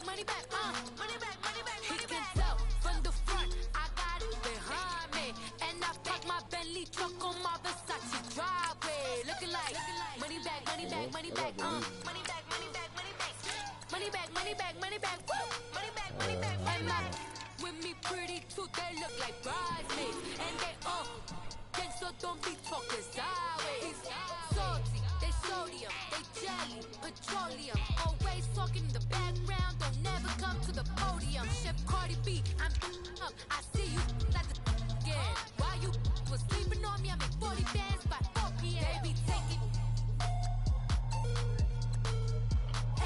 money back, money back, money back. He can tell from the front, I got it behind me, and I park my Bentley truck on my Versace driveway, looking like money back, money back, money back, money back, money back, money back, money back, money back, money back, money back, money back, and my with me pretty too, they look like bridesmaids, and they all so don't be talking sideways. Salty, they sodium, they jelly, petroleum. Always talking in the background, don't never come to the podium. Chef Cardi B, I'm up. I see you like the again. While you was sleeping on me, I make 40 bands by 4 p.m. Baby, take it.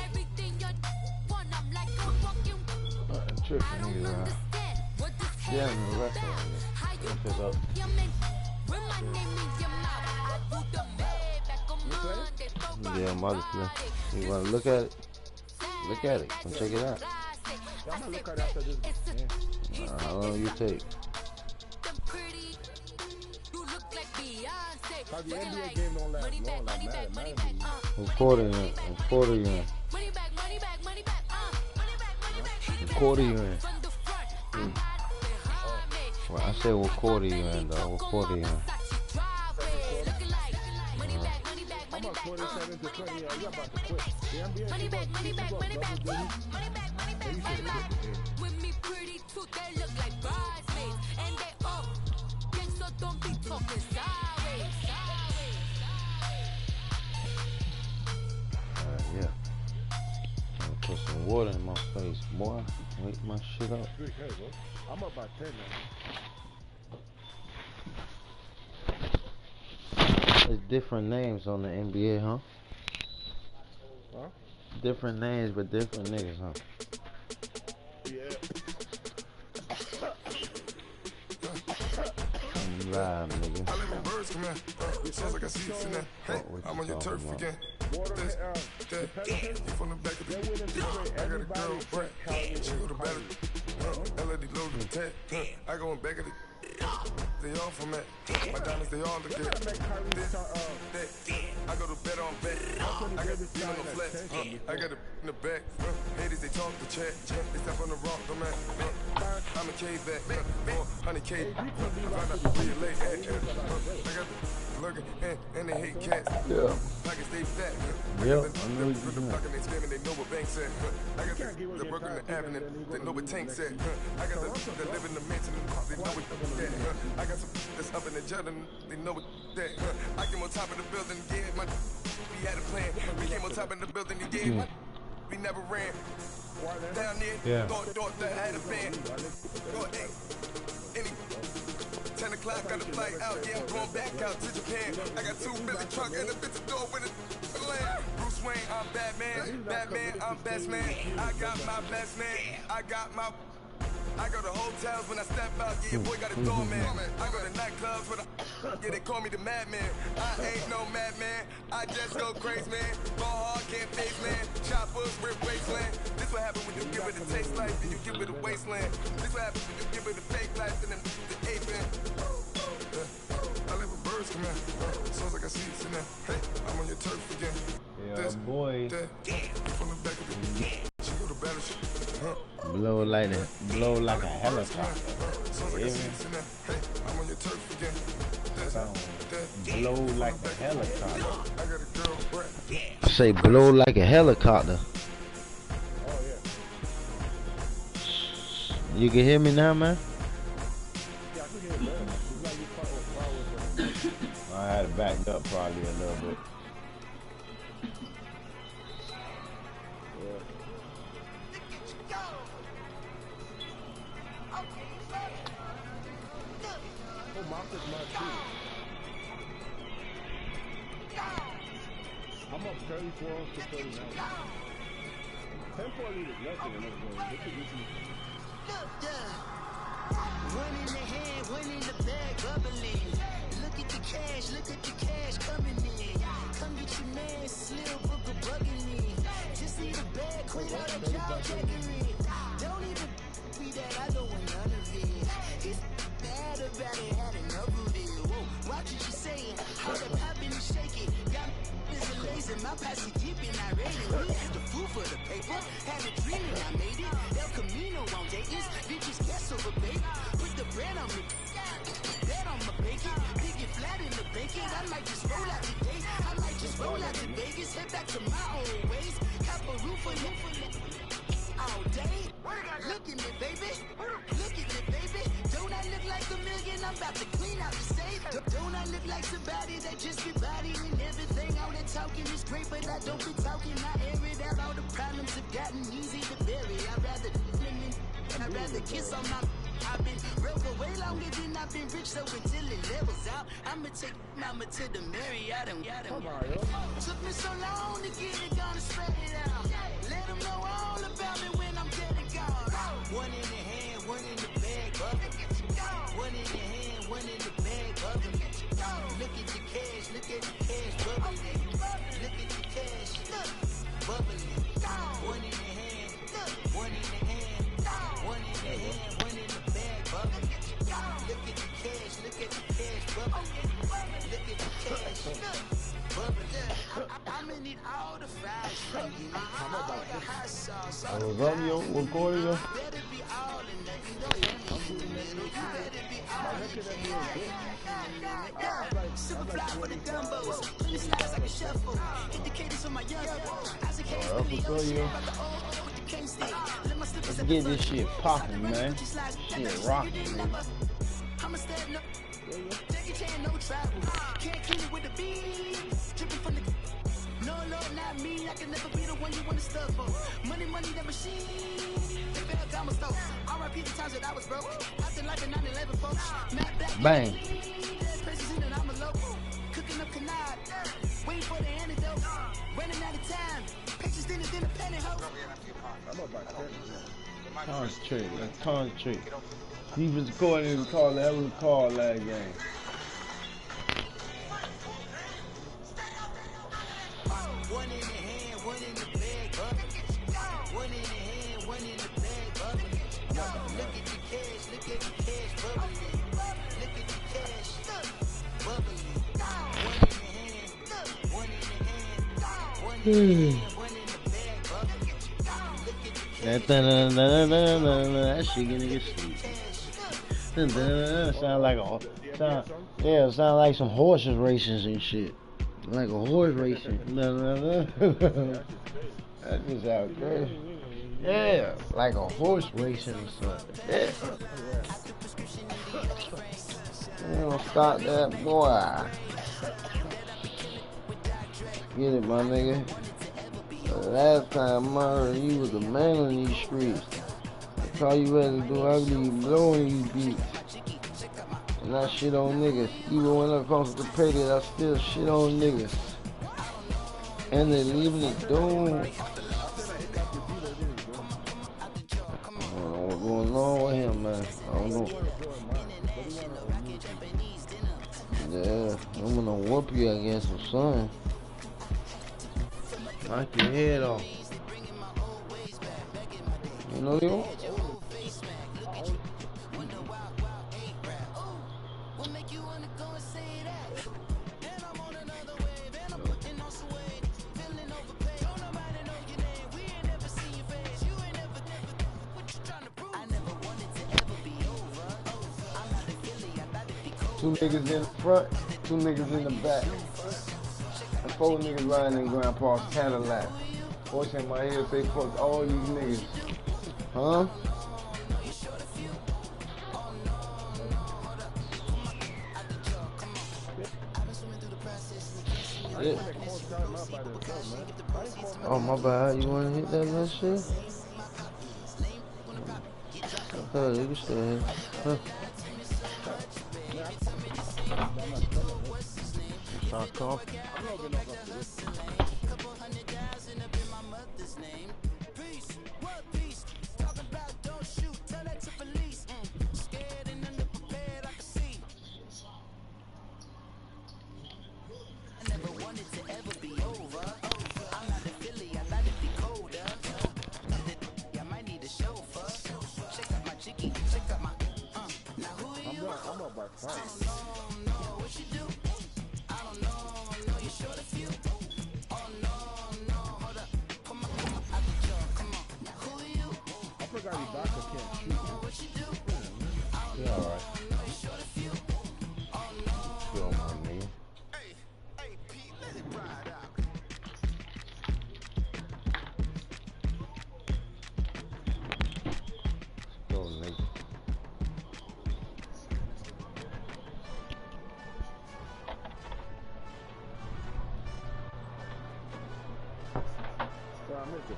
Everything you want, I'm like a walking. I don't understand what this hell is about. How you put your man. Yeah, motherfucker. You wanna look at it? Look at it. Come check it out. I'm gonna look at it after this game. How long you take? Cause the NBA game don't last long like Madden. Recording it. Recording it. Recording it. Well, I said recording it though. Recording it. I'm about 27 to 20 years. You're about to quit. The NBA money back, money back, money back, money back, money back, money back. With me pretty too, they look like bridesmaids, and they all gang, so don't be talking sideways. Yeah. I'm gonna put some water in my face, boy. Wake my shit up. I'm up by 10 now. There's different names on the NBA, huh? Huh? Different names, but different niggas, huh? Yeah. I'm live, nigga. I live in birds, come in. Sounds like I see it in there. Hey, I'm on your turf again. This, that, you from the back of the I got a girl, Brett. She go to battle. LED loaded the tech. I go in back of the. They all from that. My diamonds, they all look good. I go to bed on bet. I got the beat on the flex. I got it in the back. Haters, they talk the chat. They step on the rock, the man. I'm a cave back. 100K. I found out real late. I got the lurking and they hate cats. Yeah. Pockets, they fat. Yep, I know what you're doing. They screaming, they know what bank said. I got the work on the avenue, they know what tank said. I got the live in the mansion, they know what that. I got some that's up in the jet and they know what that. I came on top of the building, yeah, we had a plan. We came on top of the building, yeah, we never ran. Down there, thought that had a band. Go ahead, any 10 o'clock, got a flight out, yeah, I'm going back out to Japan. I got 2 Billy truck and a bitch door with a land. Bruce Wayne, I'm Batman, Batman, I'm best man. I got my best man, I go to hotels when I step out, yeah, your boy got a doorman. I go to nightclubs with yeah, they call me the madman. I ain't no madman, I just go crazy, man. Ball hard, can't face, man. Choppers, rip wasteland. This what happens when you give it a taste life, then you give it a wasteland. This what happens when you give it a fake life, and then the ape in. I live with birds, come in. Sounds like I see it in there. Hey, I'm on your turf again. Yeah, boy. From the back of the she go to battle shit. Blow like a helicopter. Hey, I'm on your turf again. Blow like a helicopter. I got a girl, Brett. Say blow like a helicopter. Oh, yeah. You can hear me now, man? Yeah, I can hear it better. It's like you caught with I had it backed up probably a little bit. I'm up 34 to 39. 10-4 lead is nothing in this game. This is easy. One in the hand, one in the bag, bubbling. Look at the cash coming in. Come get your man, Slim Booker bugging me. Just need a bag, quit all that job jackery. Don't even be that, I don't want none of it. It's bad about it, had enough of it. Whoa, watch what you saying. Hold up, popping and shaking. Got me lazy, my posse keeping irate. We had the food for the paper, had a dream and I made it, I might just roll out today. I might just roll out to Vegas, head back to my old ways. Cap a roof for all day. Look at me, baby. Look at me, baby. Don't I look like $1 million? I'm about to clean out the safe. Don't I look like somebody that just be bodying everything? All that talking is great, but I don't be talking. I air it out. All the problems have gotten easy to bury. I'd rather kiss on my. I've been broke for way longer than I've been rich, so until it levels out, I'ma take mama to the Marriott and took me so long to get it gonna spread it out. Let them know all about me when I'm dead and gone. One in the hand, one in the bag, bubble. One in the hand, one in the bag, bubble. Look at the cash, look at the cash, bubbling. Look at the cash, bubbling. One in the hand, one in the hand, one in the hand, one in the bag, bubbling. Look at the cash, look at the cash, bubbling. Look at the cash, bubbling. I'ma need all the fries from you, all the hot sauce, all the Romeo, recording you. better be all in that. You better be all in that. Super fly for the dumbos. Clean slides like a shuffle. Indicators on my young. As a case, Let's get this shit popping, man. Shit rocking, nigga. I'm a step no. Take a chance, no travel. Can't clean it with the beat. Dripping from the. No, Lord, not me. I can never be the one you want to stuff for. Money, the machine. The bell got my stove. R.I.P. the times that I was broke. Acting like a 9/11 folks. Matt back. Bang. Places in and I'm a local. Cooking up canard. Waiting for the antidote. Running out of time. Pictures thinner than a pantyhose. Concentrate, let's concentrate. He was recording his call, that was a call last game. One in the hand, one in the bag, bubble. One in the hand, one in the bag, bubble. Look at the cash, look at the cash, bubbling. Look at the cash, bubbling. One in the hand, one in the hand, one in the hand, one in the bag, bubbling. Look at the cash. That shit gonna get sleep. Sound like sound like some horses racing and shit. Like a horse racing. That just sounds crazy. Yeah, like a horse racing or something. Yeah. Don't stop that boy. Get it, my nigga. The last time I heard you was a man on these streets. That's all you had to do. I be blowing you beats. And I shit on niggas. Even when it comes to pay it, I still shit on niggas. And they leaving it doing. I don't know what's going on with him, man. I don't know. Yeah, I'm gonna whoop you against some sun. Knock your head off. You know you? Two niggas in the front, two niggas in the back. And 4 niggas riding in Grandpa's Cadillac. Voice in my head say fuck all these niggas. Huh? Yeah. Oh my bad, you wanna hit that little shit? Okay, you can stay here. Huh. Start coughing.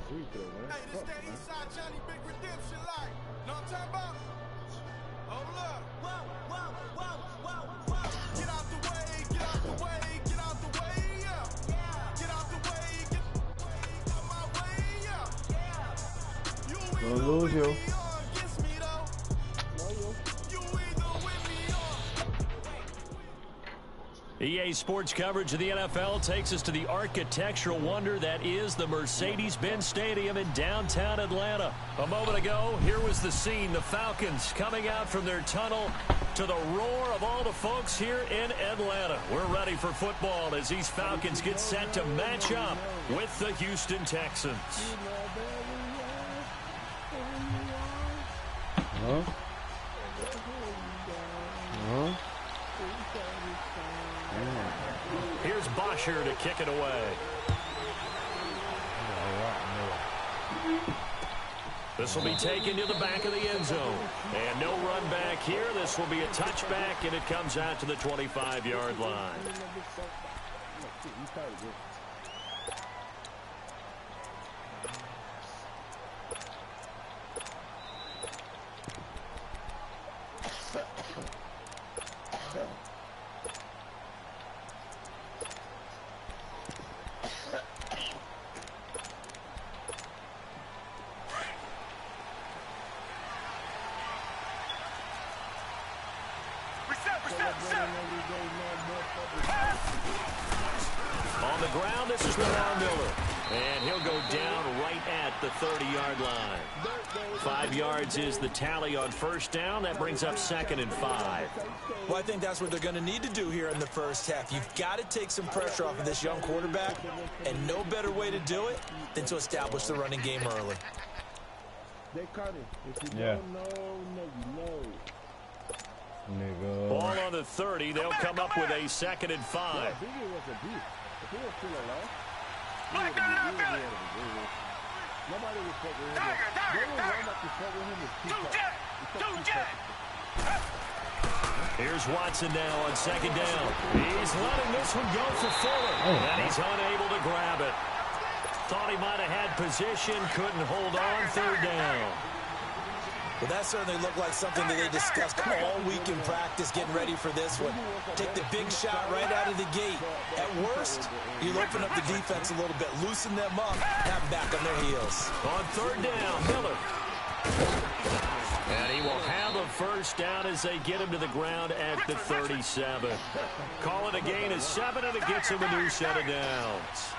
free throw, man. Hey, this that Eastside Johnny Big Redemption like. Know what I'm talking about? Hold up. Whoa, whoa, whoa, whoa, whoa. Get out the way, get out the way, get out the way, yeah. Get out the way, get out my way, yeah. You Don't lose you. against me though. You either with me or EA Sports coverage of the NFL takes us to the architectural wonder that is the Mercedes-Benz Stadium in downtown Atlanta. A moment ago, here was the scene. The Falcons coming out from their tunnel to the roar of all the folks here in Atlanta. We're ready for football as these Falcons get set to match up with the Houston Texans. Huh? Huh? Here's Bosher to kick it away. This will be taken to the back of the end zone. And no run back here. This will be a touchback, and it comes out to the 25-yard line. On the ground, this is Lamar Miller. And he'll go down right at the 30-yard line. 5 yards is the tally on first down. That brings up 2nd and 5. Well, I think that's what they're going to need to do here in the first half. You've got to take some pressure off of this young quarterback, and no better way to do it than to establish the running game early. They cut it. If you Yeah. don't know, you know. Nigga. Ball on the 30. They'll come up with a 2nd and 5. Biggie was a beast. If he was still alive, Black nobody would fuck with him. They would run up to fuck with him with Here's Watson now on 2nd down. He's letting this one go for Fuller. And he's unable to grab it. Thought he might have had position, couldn't hold on. 3rd down. Well, that certainly looked like something that they discussed all week in practice, getting ready for this one. Take the big shot right out of the gate. At worst, you'll open up the defense a little bit, loosen them up, have them back on their heels. On 3rd down, Miller. And he will have a first down as they get him to the ground at the 37. Call it a gain of 7, and it gets him a new set of downs.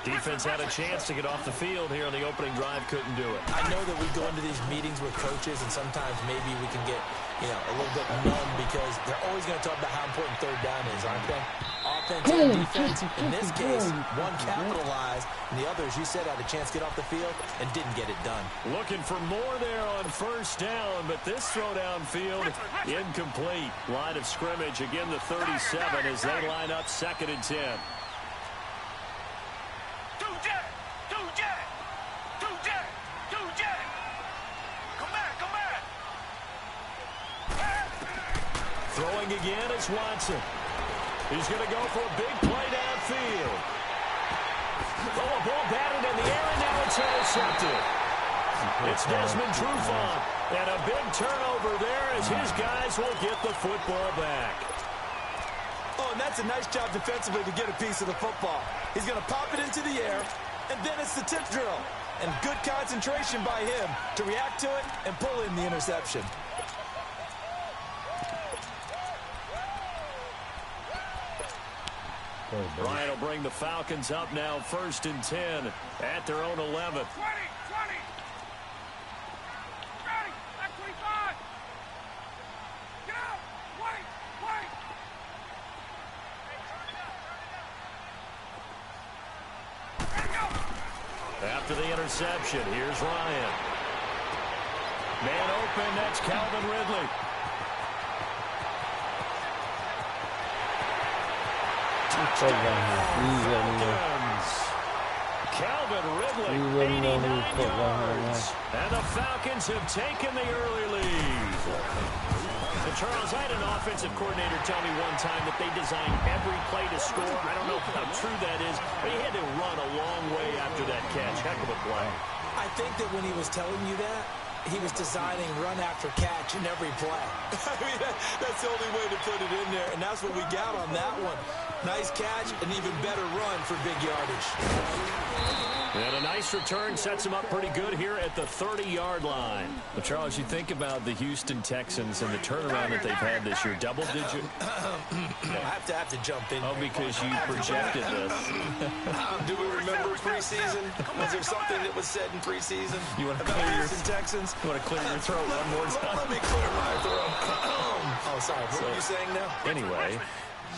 Defense had a chance to get off the field here on the opening drive, couldn't do it. I know that we go into these meetings with coaches, and sometimes maybe we can get, a little bit numb because they're always going to talk about how important 3rd down is, aren't they? Offense and defense. In this case, one capitalized, and the other, as you said, had a chance to get off the field and didn't get it done. Looking for more there on first down, but this throw downfield incomplete. Line of scrimmage, again the 37 as they line up 2nd and 10. Throwing again is Watson. He's going to go for a big play downfield. Oh, a ball batted in the air, and now it's intercepted. It's Desmond Trufant, and a big turnover there as his guys will get the football back. Oh, and that's a nice job defensively to get a piece of the football. He's going to pop it into the air, and then it's the tip drill. And good concentration by him to react to it and pull in the interception. Bryant will bring the Falcons up now 1st and 10 at their own 11. 20. Ready, at 25. Get out. Wait. After the interception, here's Ryan. Man open, that's Calvin Ridley. Calvin Ridley, 89 yards. And the Falcons have taken the early lead. And Charles, I had an offensive coordinator tell me one time that they designed every play to score. I don't know how true that is, but he had to run a long way after that catch. Heck of a play. I think that when he was telling you that, he was designing run after catch in every play. I mean, that's the only way to put it in there, and that's what we got on that one. Nice catch, an even better run for big yardage. And a nice return sets him up pretty good here at the 30-yard line. Well, Charles, you think about the Houston Texans and the turnaround that they've had this year, double-digit. I have to jump in. Oh, because you projected this. Do we remember preseason? Was there something that was said in preseason You want to about clear Houston Texans? You want to clear your throat one more time? Let me clear my throat. Oh, sorry. What were you saying now? Anyway,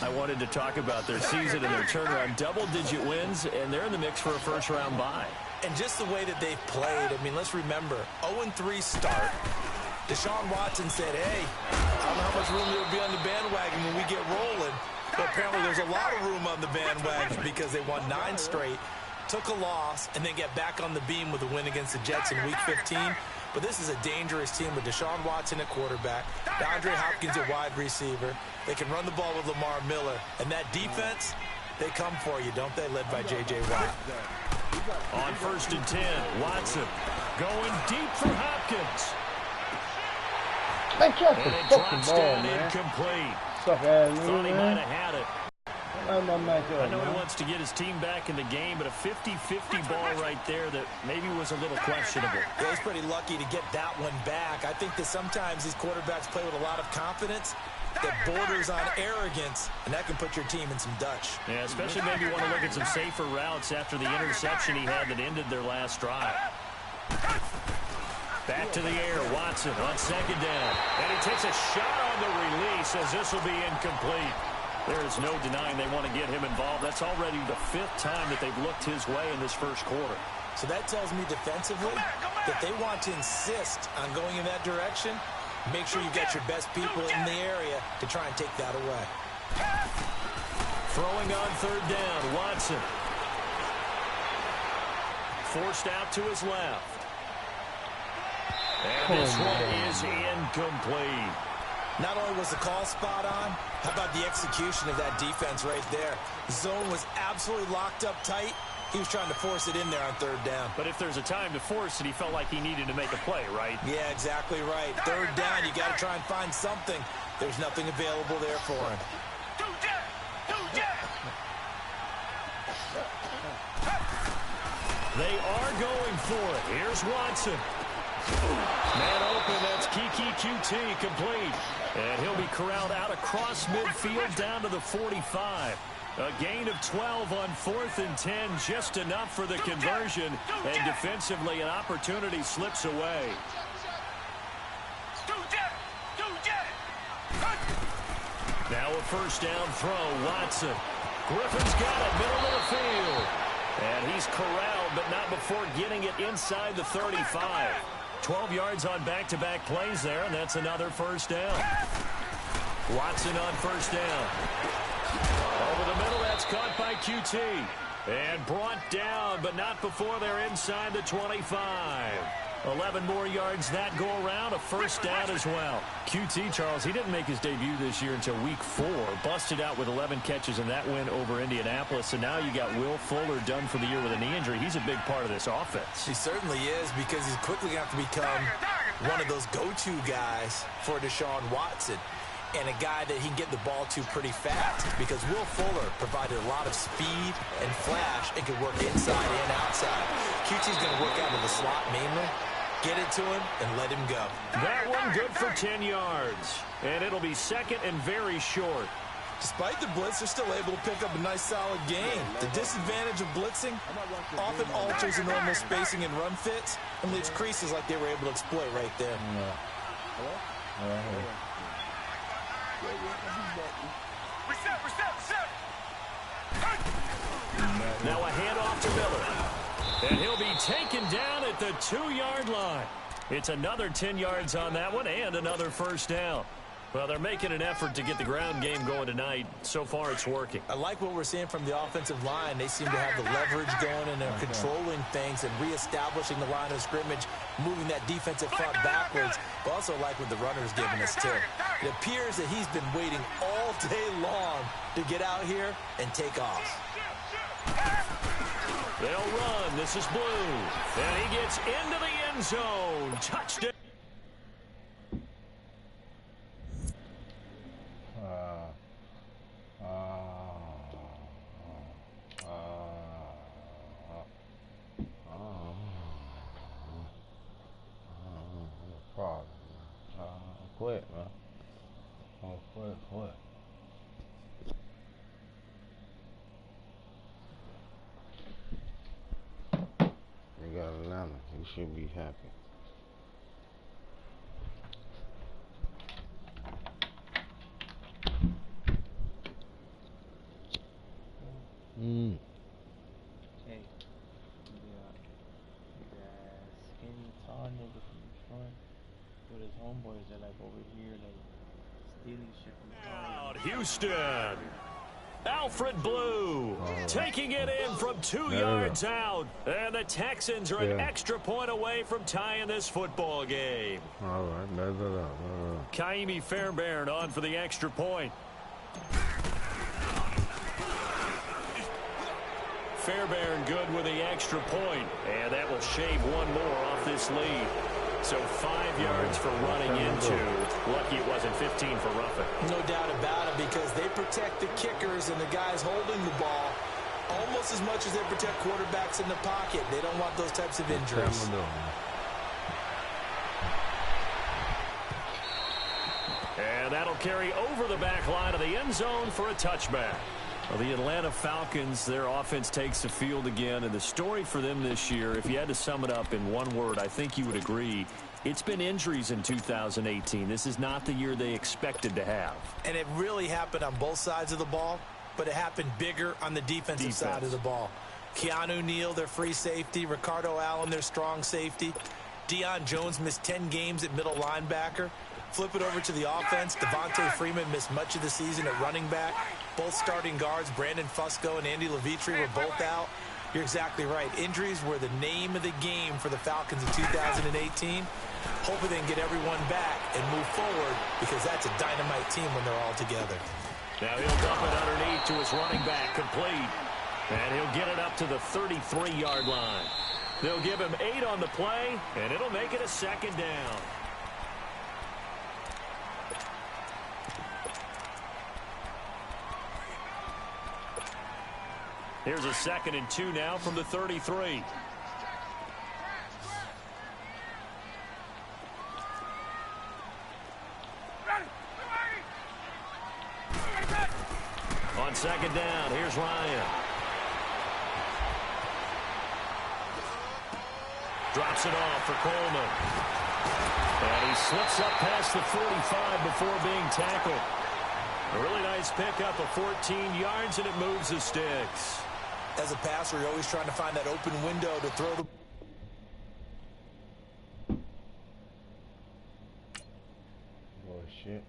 I wanted to talk about their season and their turnaround. Double-digit wins, and they're in the mix for a first-round bye. And just the way that they've played, I mean, let's remember, 0-3 start. Deshaun Watson said, hey, I don't know how much room there will be on the bandwagon when we get rolling. But apparently there's a lot of room on the bandwagon because they won 9 straight, took a loss, and then get back on the beam with a win against the Jets in Week 15. But this is a dangerous team with Deshaun Watson at quarterback, DeAndre Hopkins at wide receiver. They can run the ball with Lamar Miller. And that defense, they come for you, don't they, led by J.J. Watt. On 1st and 10, Watson going deep for Hopkins. Man, catch And the it fucking drops ball, down man. incomplete. Suck ass nigga, Thought he might man. have had it. Line my mic up, I know he man. wants to get his team back in the game, but a 50-50 ball right there that maybe was a little questionable. Yeah, he's pretty lucky to get that one back. I think that sometimes these quarterbacks play with a lot of confidence that borders on arrogance, and that can put your team in some Dutch. Yeah, especially maybe want to look at some safer routes after the interception he had that ended their last drive. Back to the air, Watson on 2nd down. And he takes a shot on the release as this will be incomplete. There is no denying they want to get him involved. That's already the 5th time that they've looked his way in this first quarter. So that tells me defensively that they want to insist on going in that direction. Make sure you get your best people in the area to try and take that away. Throwing on 3rd down, Watson. Forced out to his left. And this one is incomplete. Not only was the call spot on, how about the execution of that defense right there? The zone was absolutely locked up tight. He was trying to force it in there on 3rd down. But if there's a time to force it, he felt like he needed to make a play, right? Yeah, exactly right. 3rd down, you got to try and find something. There's nothing available there for him. They are going for it. Here's Watson. Man open, that's Kiki QT complete. And he'll be corralled out across midfield down to the 45. A gain of 12 on 4th and 10, just enough for the conversion. And defensively, an opportunity slips away. Now a 1st down throw, Watson. Griffin's got it, middle of the field. And he's corralled, but not before getting it inside the 35. 12 yards on back-to-back plays there, and that's another 1st down. Watson on 1st down. Over the middle, that's caught by QT. And brought down, but not before they're inside the 25. 11 more yards that go around, a 1st down as well. QT, Charles, he didn't make his debut this year until week 4. Busted out with 11 catches in that win over Indianapolis. And now you got Will Fuller done for the year with a knee injury. He's a big part of this offense. He certainly is, because he's quickly going to have to become one of those go-to guys for Deshaun Watson. And a guy that he can get the ball to pretty fast, because Will Fuller provided a lot of speed and flash and could work inside and outside. QT's going to work out of the slot mainly, get it to him, and let him go. That one good for 10 yards. And it'll be 2nd and very short. Despite the blitz, they're still able to pick up a nice solid gain. The disadvantage of blitzing often alters the normal spacing and run fits and leaves creases like they were able to exploit right there. Now a handoff to Miller. And he'll be taken down at the 2-yard line. It's another 10 yards on that one and another 1st down. Well, they're making an effort to get the ground game going tonight. So far, it's working. I like what we're seeing from the offensive line. They seem to have the leverage going, and they're controlling things and reestablishing the line of scrimmage, moving that defensive front backwards. But also like what the runner's giving us, too. It appears that he's been waiting all day long to get out here and take off. They'll run. This is Blue. And he gets into the end zone. Touchdown. Quit, man. Quit. You got Atlanta. You should be happy. Hey, the skinny tall nigga from the front with his homeboys, they're like over here, like stealing shit from Houston. Alfred Blue taking it in from 2 yards out. And the Texans are an extra point away from tying this football game. All right, Kaimi Fairbairn on for the extra point. Fairbairn good with the extra point. And that will shave one more off this lead. So 5 yards for running into. Lucky it wasn't 15 for roughing. No doubt about it, because they protect the kickers and the guys holding the ball almost as much as they protect quarterbacks in the pocket. They don't want those types of injuries. And that'll carry over the back line of the end zone for a touchback. Well, the Atlanta Falcons, their offense takes the field again, and the story for them this year, if you had to sum it up in one word, I think you would agree, it's been injuries in 2018. This is not the year they expected to have. And it really happened on both sides of the ball, but it happened bigger on the defensive side of the ball. Keanu Neal, their free safety. Ricardo Allen, their strong safety. Deion Jones missed 10 games at middle linebacker. Flip it over to the offense. Devontae Freeman missed much of the season at running back. Both starting guards, Brandon Fusco and Andy Levitri, were both out. You're exactly right. Injuries were the name of the game for the Falcons in 2018. Hopefully they can get everyone back and move forward, because that's a dynamite team when they're all together. Now he'll dump it underneath to his running back, complete. And he'll get it up to the 33-yard line. They'll give him 8 on the play, and it'll make it a second down. Here's a 2nd and 2 now from the 33. On 2nd down, here's Ryan. Drops it off for Coleman. And he slips up past the 45 before being tackled. A really nice pickup of 14 yards, and it moves the sticks. As a passer, you're always trying to find that open window to throw the... Bullshit.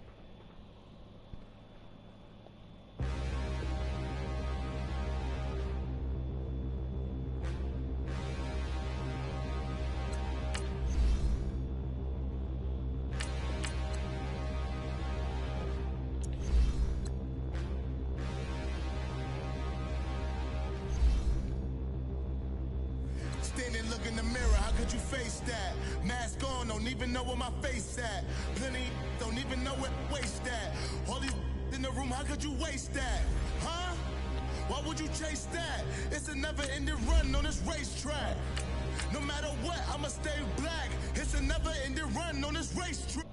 Standing, look in the mirror, how could you face that? Mask on, don't even know where my face at. Plenty, don't even know where waste at. All these in the room, how could you waste that? Huh? Why would you chase that? It's a never-ending run on this racetrack. No matter what, I'ma stay black. It's a never-ending run on this racetrack.